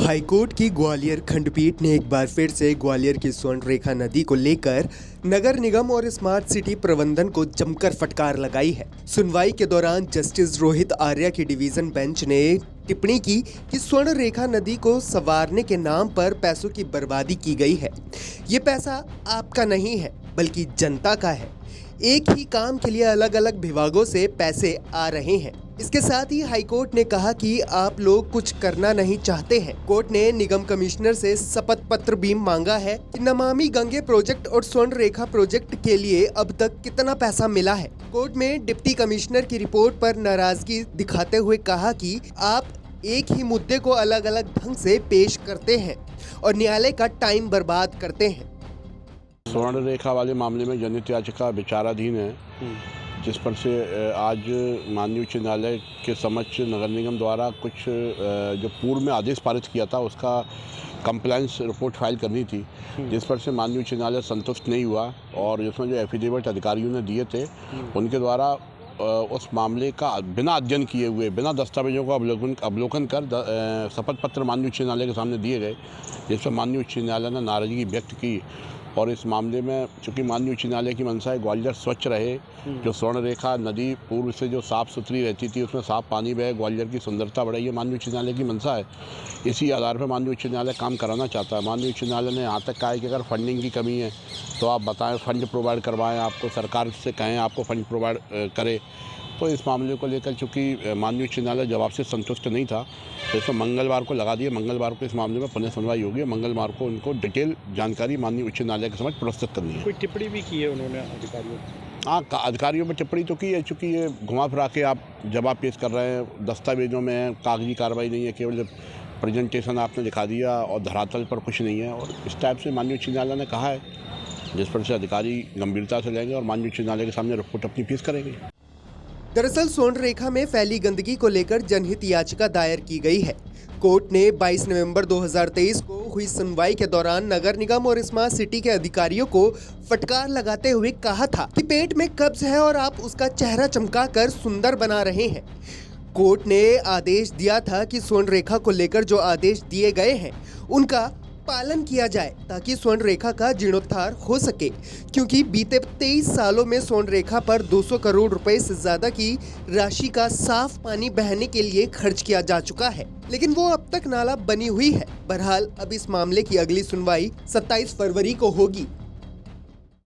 High court की ग्वालियर खंडपीठ ने एक बार फिर से ग्वालियर की स्वर्ण रेखा नदी को लेकर नगर निगम और स्मार्ट सिटी प्रबंधन को जमकर फटकार लगाई है। सुनवाई के दौरान जस्टिस रोहित आर्या की डिवीजन बेंच ने टिप्पणी की कि स्वर्ण रेखा नदी को संवारने के नाम पर पैसों की बर्बादी की गई है। ये पैसा आपका नहीं है बल्कि जनता का है। एक ही काम के लिए अलग अलग विभागों से पैसे आ रहे हैं। इसके साथ ही हाईकोर्ट ने कहा कि आप लोग कुछ करना नहीं चाहते हैं। कोर्ट ने निगम कमिश्नर से शपथ पत्र भी मांगा है कि नमामि गंगे प्रोजेक्ट और स्वर्ण रेखा प्रोजेक्ट के लिए अब तक कितना पैसा मिला है। कोर्ट में डिप्टी कमिश्नर की रिपोर्ट पर नाराजगी दिखाते हुए कहा कि आप एक ही मुद्दे को अलग अलग ढंग से पेश करते हैं और न्यायालय का टाइम बर्बाद करते हैं। स्वर्ण रेखा वाले मामले में जनहित याचिका विचाराधीन है, जिस पर से आज माननीय उच्च न्यायालय के समक्ष नगर निगम द्वारा कुछ जो पूर्व में आदेश पारित किया था उसका कंप्लायंस रिपोर्ट फाइल करनी थी, जिस पर से माननीय उच्च न्यायालय संतुष्ट नहीं हुआ और जिसमें जो एफिडेविट अधिकारियों ने दिए थे उनके द्वारा उस मामले का बिना अध्ययन किए हुए, बिना दस्तावेजों का अवलोकन कर शपथ पत्र माननीय उच्च न्यायालय के सामने दिए गए, जिस पर माननीय उच्च न्यायालय ने नाराजगी व्यक्त की। और इस मामले में चूँकि माननीय उच्च न्यायालय की मंशा है ग्वालियर स्वच्छ रहे, जो स्वर्ण रेखा नदी पूर्व से जो साफ़ सुथरी रहती थी उसमें साफ पानी बहे, ग्वालियर की सुंदरता बढ़े, ये माननीय उच्च न्यायालय की मंशा है। इसी आधार पर माननीय उच्च न्यायालय काम कराना चाहता है। माननीय उच्च न्यायालय ने यहाँ तक कहा है कि अगर फंडिंग की कमी है तो आप बताएं, फंड प्रोवाइड करवाएं, आपको सरकार से कहें आपको फंड प्रोवाइड करे। तो इस मामले को लेकर चूँकि माननीय उच्च न्यायालय जवाब से संतुष्ट नहीं था तो इसको मंगलवार को लगा दिया। मंगलवार को इस मामले में पुनः सुनवाई होगी। मंगलवार को उनको डिटेल जानकारी माननीय उच्च न्यायालय के समक्ष प्रस्तुत करनी है। कोई टिप्पणी भी की है उन्होंने अधिकारियों? हाँ, अधिकारियों पर टिप्पणी तो की है, चूँकि ये घुमा फिरा के आप जवाब पेश कर रहे हैं, दस्तावेजों में कागजी कार्रवाई नहीं है, केवल प्रेजेंटेशन आपने दिखा दिया और धरातल पर कुछ नहीं है। और इस टाइप से माननीय उच्च न्यायालय ने कहा है, जिस पर से अधिकारी गंभीरता से लेंगे और माननीय उच्च न्यायालय के सामने रिपोर्ट अपनी पेश करेंगे। दरअसल स्वर्ण रेखा में फैली गंदगी को लेकर जनहित याचिका दायर की गई है। कोर्ट ने 22 नवंबर 2023 को हुई सुनवाई के दौरान नगर निगम और स्मार्ट सिटी के अधिकारियों को फटकार लगाते हुए कहा था कि पेट में कब्ज है और आप उसका चेहरा चमकाकर सुंदर बना रहे हैं। कोर्ट ने आदेश दिया था कि स्वर्ण रेखा को लेकर जो आदेश दिए गए हैं उनका पालन किया जाए ताकि स्वर्ण रेखा का जीर्णोद्धार हो सके, क्योंकि बीते 23 सालों में स्वर्ण रेखा पर 200 करोड़ रुपए से ज्यादा की राशि का साफ पानी बहने के लिए खर्च किया जा चुका है, लेकिन वो अब तक नाला बनी हुई है। बहरहाल अब इस मामले की अगली सुनवाई 27 फरवरी को होगी।